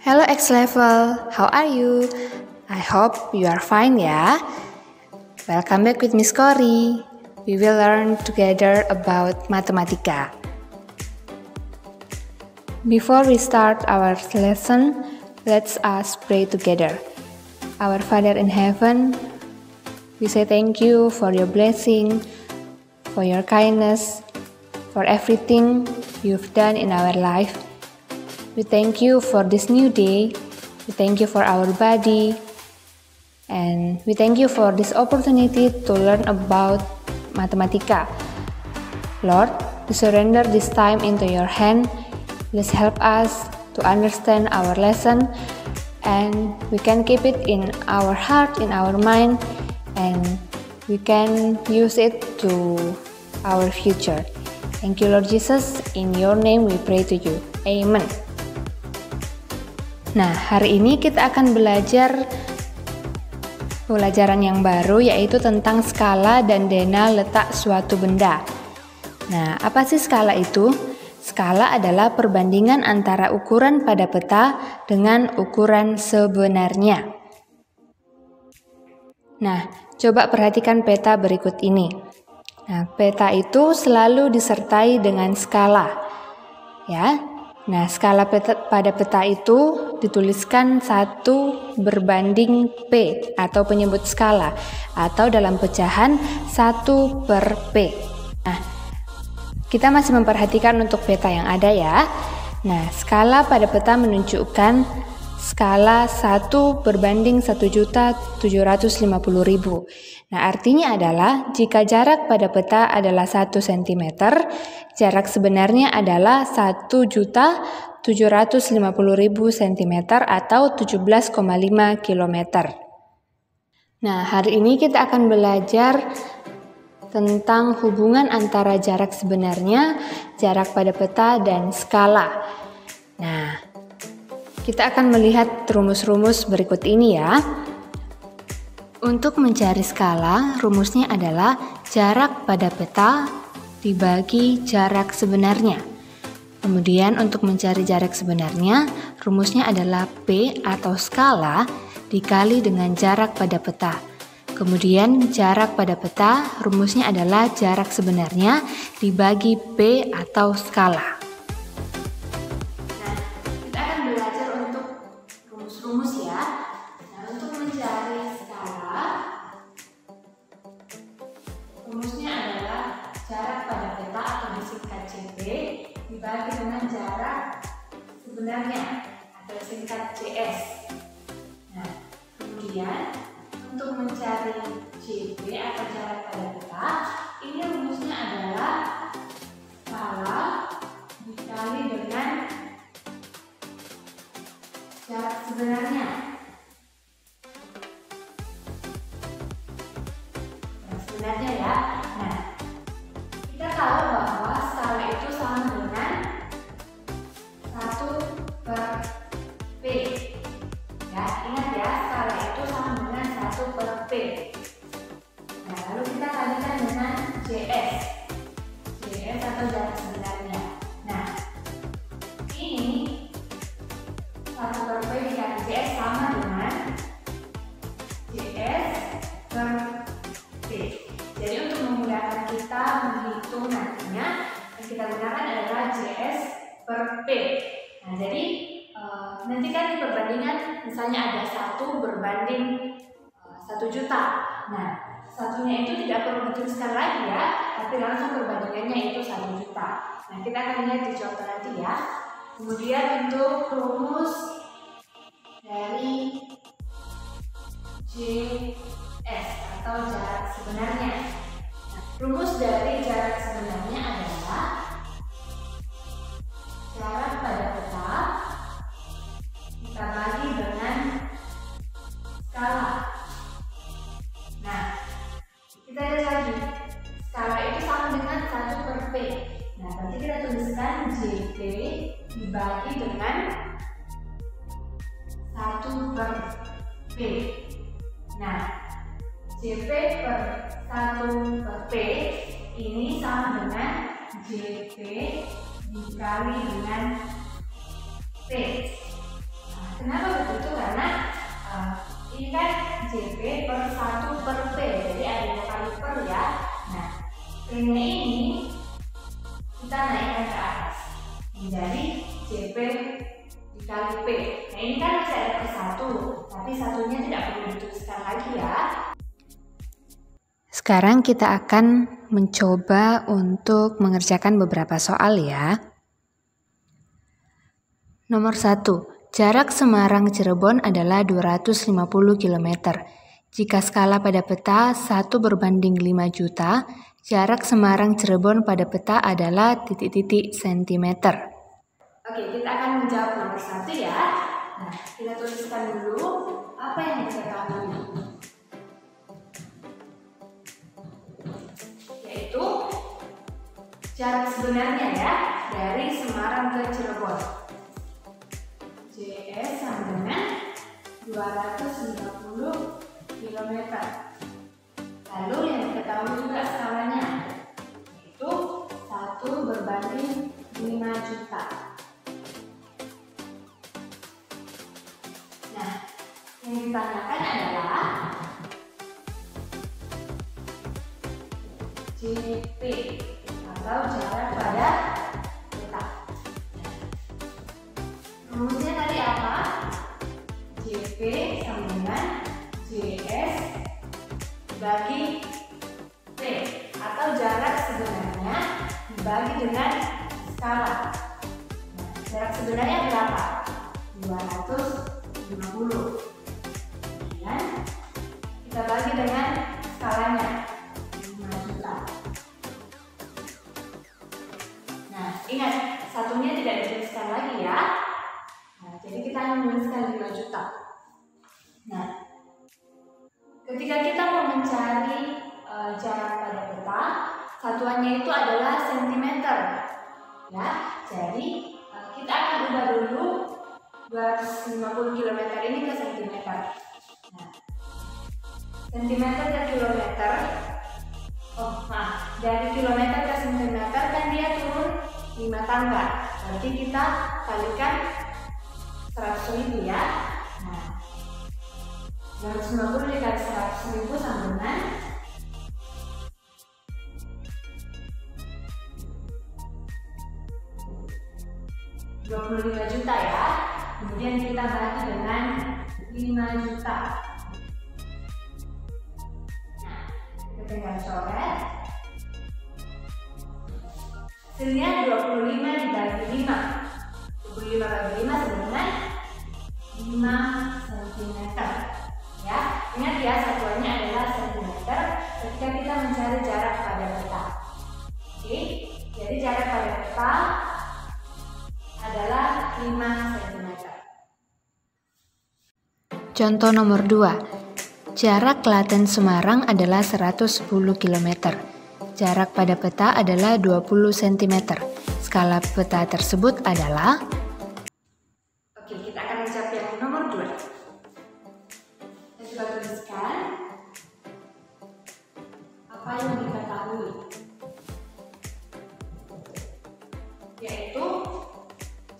Hello X Level, how are you? I hope you are fine ya. Welcome back with Miss Cory. We will learn together about Matematika. Before we start our lesson, let's us pray together. Our Father in heaven, we say thank you for your blessing, for your kindness, for everything you've done in our life. We thank you for this new day. We thank you for our body. And we thank you for this opportunity to learn about Matematika. Lord, we surrender this time into your hand. Please help us to understand our lesson, and we can keep it in our heart, in our mind, and we can use it to our future. Thank you, Lord Jesus. In your name we pray to you. Amen. Nah, hari ini kita akan belajar pelajaran yang baru, yaitu tentang skala dan dena letak suatu benda. Nah, apa sih skala itu? Skala adalah perbandingan antara ukuran pada peta dengan ukuran sebenarnya. Nah, coba perhatikan peta berikut ini. Nah, peta itu selalu disertai dengan skala. Ya. Nah, skala pada peta itu dituliskan 1 berbanding P atau penyebut skala, atau dalam pecahan 1 per P. Nah, kita masih memperhatikan untuk peta yang ada ya. Nah, skala pada peta menunjukkan skala 1 berbanding 1.750.000. Nah, artinya adalah jika jarak pada peta adalah 1 cm, jarak sebenarnya adalah 1.750.000 cm atau 17,5 km. Nah, hari ini kita akan belajar tentang hubungan antara jarak sebenarnya, jarak pada peta, dan skala. Nah, kita akan melihat rumus-rumus berikut ini ya. Untuk mencari skala, rumusnya adalah jarak pada peta dibagi jarak sebenarnya. Kemudian untuk mencari jarak sebenarnya, rumusnya adalah P atau skala dikali dengan jarak pada peta. Kemudian jarak pada peta, rumusnya adalah jarak sebenarnya dibagi P atau skala. Nah, kita akan belajar untuk rumus-rumus ya. Nah, untuk mencari skala, rumusnya adalah jarak pada peta atau disingkat CP dibagi dengan jarak sebenarnya atau disingkat CS. Nah, kemudian untuk mencari CP atau jarak pada peta, ini rumusnya adalah skala dikali dengan jarak sebenarnya. Sebenarnya ya. Nah, kita tahu bahwa skala itu sama dengan 1 per P. Ya, ingat ya, skala itu sama dengan 1 per P. Nah, lalu kita kalikan dengan JS. JS atau jarak sebenarnya. Nah, ini 1 per P dikali JS sama dengan JS per P. Jadi untuk memudahkan kita menghitung nantinya, yang kita gunakan adalah JS per P. Nah, jadi nanti kan di perbandingan misalnya ada 1 berbanding 1 juta. Nah, satunya itu tidak perlu dituliskan lagi ya, tapi langsung perbandingannya itu 1 juta. Nah, kita akan lihat di contoh nanti ya. Kemudian untuk rumus dari JS atau jarak sebenarnya. Nah, rumus dari jarak sebenarnya adalah jarak pada peta kita bagi dengan skala. Nah, kita lihat lagi, skala itu sama dengan 1 per P. Nah, berarti kita tuliskan JP dibagi dengan 1 per P. Nah, JP per 1 per P ini sama dengan JP dikali dengan P. Nah, JP per 1 per P, jadi ada 2 kali per ya. Nah, P-nya ini kita naikkan ke atas menjadi JP dikali P. Nah, ini kan masih ada per 1, tapi satunya tidak perlu dituliskan lagi ya. Sekarang kita akan mencoba untuk mengerjakan beberapa soal ya. Nomor 1. Jarak Semarang-Cirebon adalah 250 km. Jika skala pada peta 1 berbanding 5 juta, jarak Semarang-Cirebon pada peta adalah titik-titik sentimeter. Oke, kita akan menjawab nomor 1 ya. Nah, kita tuliskan dulu apa yang diketahui. Yaitu jarak sebenarnya ya dari Semarang ke Cirebon. JS sama dengan 250 km. Lalu yang diketahui juga skalanya, yaitu 1 berbanding 5 juta. Nah, yang ditanyakan adalah JP atau jarak pada peta. Rumusnya tadi apa? JP sama dengan JS dibagi P atau jarak sebenarnya dibagi dengan skala. Nah, jarak sebenarnya berapa? 250. Kemudian kita bagi dengan skalanya 5 juta. Nah, ingat satunya tidak dituliskan lagi ya. Nah, jadi kita hanya menuliskan 5 juta. Nah, ketika kita mau mencari jarak pada peta, satuannya itu adalah sentimeter. Ya, jadi kita akan ubah dulu 250 km ini ke sentimeter. Nah, sentimeter ke kilometer. Dari kilometer ke sentimeter kan dia turun 5 tangga. Berarti kita kalikan 100.000 ya. Nah, 250 dikali 100.000 sama dengan 25 juta ya. Kemudian kita bagi dengan 5 juta. Nah, kita tinggal coret. Hasilnya 25 dibagi 5. 25 bagi 5 sama dengan 5 cm. Ya, ingat ya satuannya adalah sentimeter ketika kita mencari jarak pada peta. Oke, jadi jarak pada peta adalah 5 cm. Contoh nomor 2. Jarak Klaten Semarang adalah 110 km. Jarak pada peta adalah 20 cm. Skala peta tersebut adalah. Oke, kita akan menjawab yang nomor 2. Kita coba tuliskan apa yang diketahui. Yaitu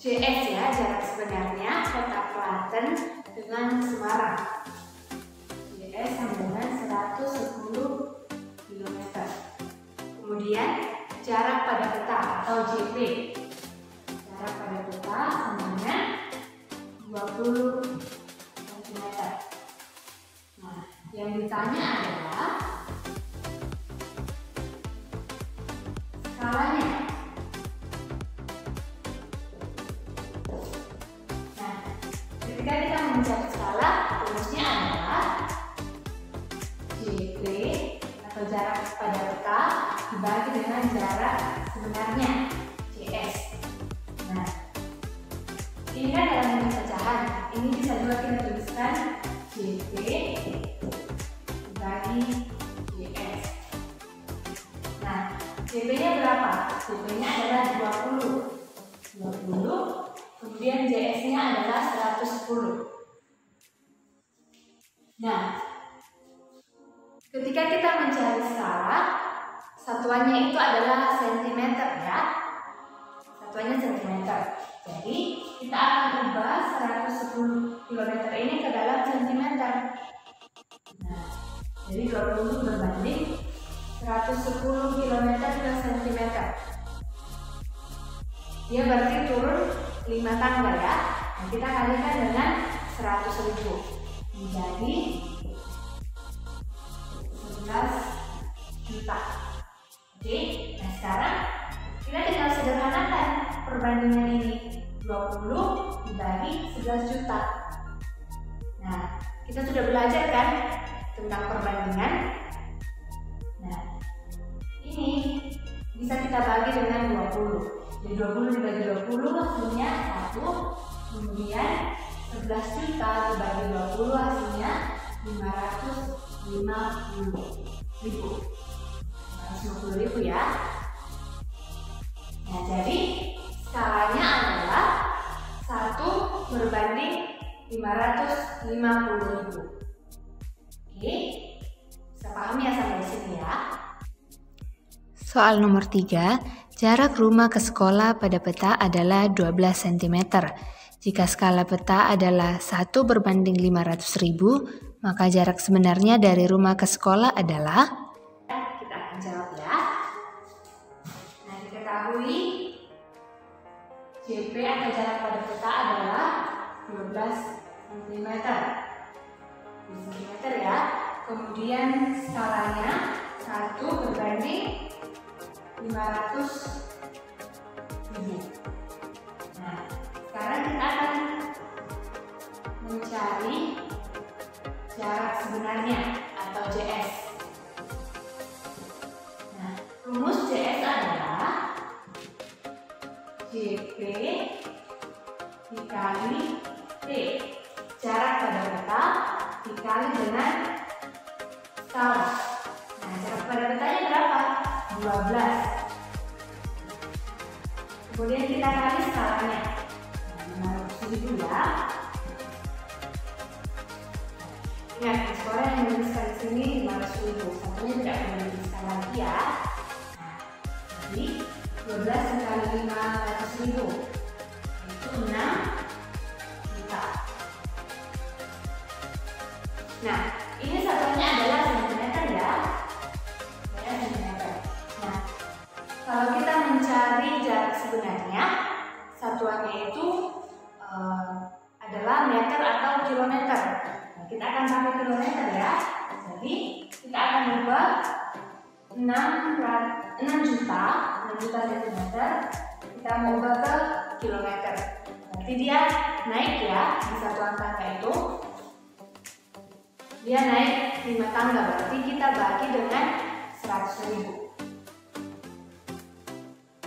JS ya, jarak sebenarnya kota Klaten dengan Semarang. JS sama dengan 110 km. Kemudian jarak pada peta atau JP. Jarak pada peta sama dengan 20 cm. Nah, yang ditanya adalah skalanya. Nah, ketika kita mencari skala, rumusnya adalah JP atau jarak pada peta dibagi dengan jarak sebenarnya JS. Nah, ini kan dalam bentuk pecahan. Ini bisa juga kita tuliskan JP dibagi JS. Nah, JP-nya berapa? JP-nya adalah 20. Kemudian JS-nya adalah 110. Nah, ketika kita mencari skala, satuannya itu adalah sentimeter ya. Satuannya sentimeter. Jadi, kita akan ubah 110 km ini ke dalam sentimeter. Jadi 20 berbanding 110 km per cm. Dia berarti turun 5 tangga ya. Nah, kita kalikan dengan 100.000 menjadi 11 juta. Oke, nah sekarang kita tinggal sederhanakan perbandingan ini. 20 dibagi 11 juta. Nah, kita sudah belajar kan tentang perbandingan. Nah, ini bisa kita bagi dengan 20. Jadi 20 dibagi 20 hasilnya 1. Kemudian 11 juta dibagi 20 hasilnya 550.000 ya. Nah, jadi skalanya adalah 1 berbanding 550.000. Oke, bisa paham ya sampai sini ya. Soal nomor 3, jarak rumah ke sekolah pada peta adalah 12 cm. Jika skala peta adalah 1 berbanding 500.000, maka jarak sebenarnya dari rumah ke sekolah adalah? Kita akan jawab ya. Nah, diketahui JP atau jarak pada peta adalah 12 cm. Di cm ya. Kemudian skalanya 1 berbanding 500.000. Nah, sekarang kita akan mencari jarak sebenarnya atau JS. Nah, rumus JS adalah JP dikali T, jarak pada peta dikali dengan skala. Nah, jarak pada petanya berapa? 12. Kemudian kita kali skalanya. Nah, 500.000 ya. Ingat, skala yang menuliskan di sini 500.000. Satunya tidak perlu dituliskan lagi ya. Nah, jadi 12 dikali 500.000 itu 6 juta. Nah, ini satunya adalah sentimeter ya. Nah, kalau kita mencari jarak sebenarnya, satuannya itu adalah meter atau kilometer. Nah, kita akan pakai kilometer ya. Jadi kita akan ubah 6 juta sentimeter. Kita mau ubah ke kilometer. Berarti dia naik ya di satuan tangga itu. Dia naik 5 tangga. Berarti kita bagi dengan 100.000.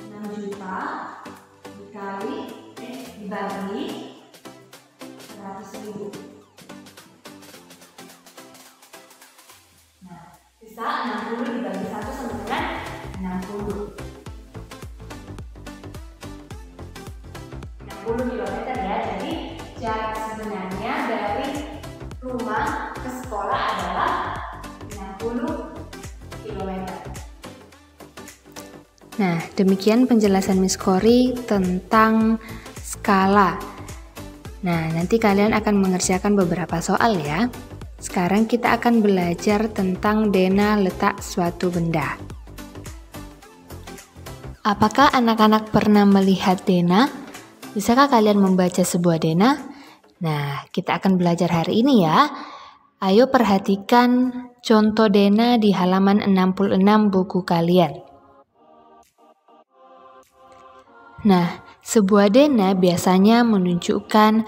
6 juta dibagi 100.000. Nah, sisa 60 dibagi 1 sama dengan 60. 60 km ya. Jadi jarak sebenarnya dari rumah ke sekolah adalah 60 km. Nah, demikian penjelasan Miss Kori tentang skala. Nah, nanti kalian akan mengerjakan beberapa soal ya. Sekarang kita akan belajar tentang dena letak suatu benda. Apakah anak-anak pernah melihat dena? Bisakah kalian membaca sebuah dena? Nah, kita akan belajar hari ini ya. Ayo perhatikan contoh dena di halaman 66 buku kalian. Nah, sebuah dena biasanya menunjukkan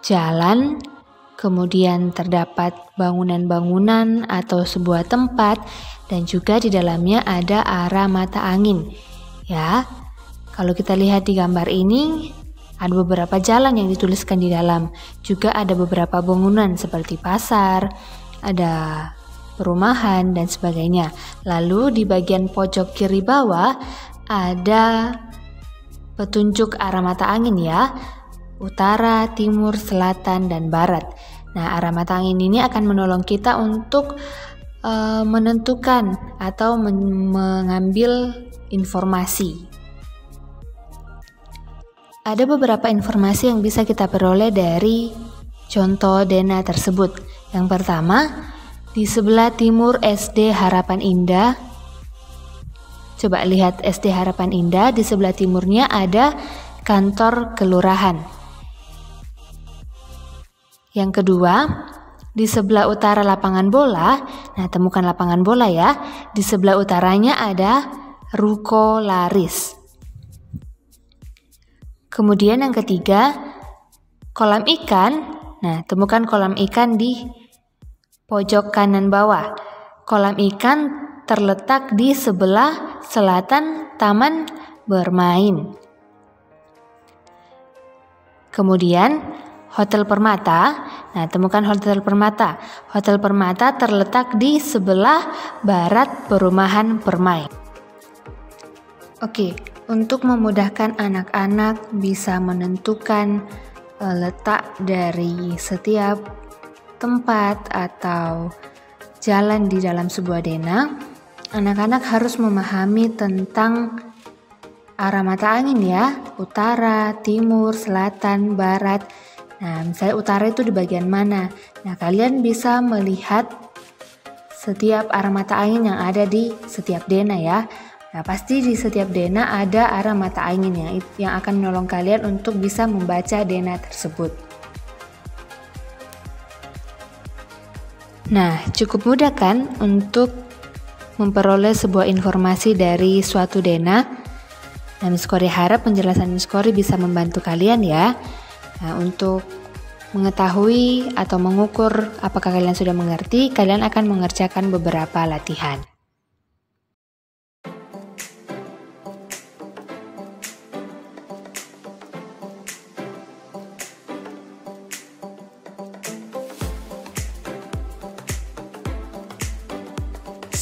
jalan, kemudian terdapat bangunan-bangunan atau sebuah tempat, dan juga di dalamnya ada arah mata angin. Ya, kalau kita lihat di gambar ini, ada beberapa jalan yang dituliskan di dalam. Juga ada beberapa bangunan seperti pasar, ada perumahan, dan sebagainya. Lalu di bagian pojok kiri bawah ada petunjuk arah mata angin ya, utara, timur, selatan, dan barat. Nah, arah mata angin ini akan menolong kita untuk menentukan atau mengambil informasi. Ada beberapa informasi yang bisa kita peroleh dari contoh dena tersebut. Yang pertama, Di sebelah timur SD Harapan Indah. Coba lihat SD Harapan Indah, di sebelah timurnya ada kantor kelurahan. Yang kedua, di sebelah utara lapangan bola. Nah, temukan lapangan bola ya. Di sebelah utaranya ada ruko laris. Kemudian yang ketiga, kolam ikan. Nah, temukan kolam ikan di pojok kanan bawah. Kolam ikan terletak di sebelah selatan taman bermain. Kemudian Hotel Permata. Nah, temukan Hotel Permata. Hotel Permata terletak di sebelah barat perumahan Permai. Oke, untuk memudahkan anak-anak bisa menentukan letak dari setiap tempat atau jalan di dalam sebuah denah, anak-anak harus memahami tentang arah mata angin ya, utara, timur, selatan, barat. Nah, misalnya utara itu di bagian mana? Nah, kalian bisa melihat setiap arah mata angin yang ada di setiap denah ya. Nah, pasti di setiap denah ada arah mata angin yang akan menolong kalian untuk bisa membaca denah tersebut. Nah, cukup mudah kan untuk memperoleh sebuah informasi dari suatu denah? Nah, Miss Kori harap penjelasan Miss Kori bisa membantu kalian ya. Nah, untuk mengetahui atau mengukur apakah kalian sudah mengerti, kalian akan mengerjakan beberapa latihan.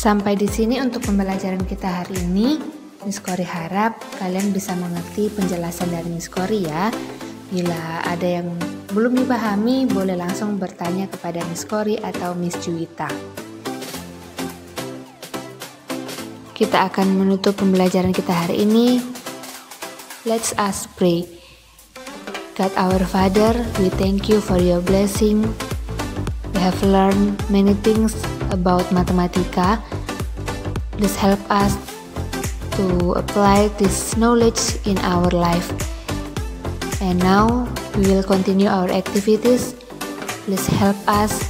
Sampai di sini untuk pembelajaran kita hari ini. Miss Kori harap kalian bisa mengerti penjelasan dari Miss Kori ya. Bila ada yang belum dipahami, boleh langsung bertanya kepada Miss Kori atau Miss Juwita. Kita akan menutup pembelajaran kita hari ini. Let's us pray. God our Father, we thank you for your blessing. We have learned many things about Mathematika. Please help us to apply this knowledge in our life. And now we will continue our activities. Please help us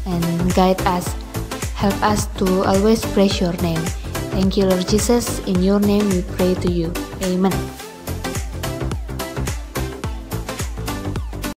and guide us. Help us to always praise your name. Thank you, Lord Jesus. In your name we pray to you. Amen.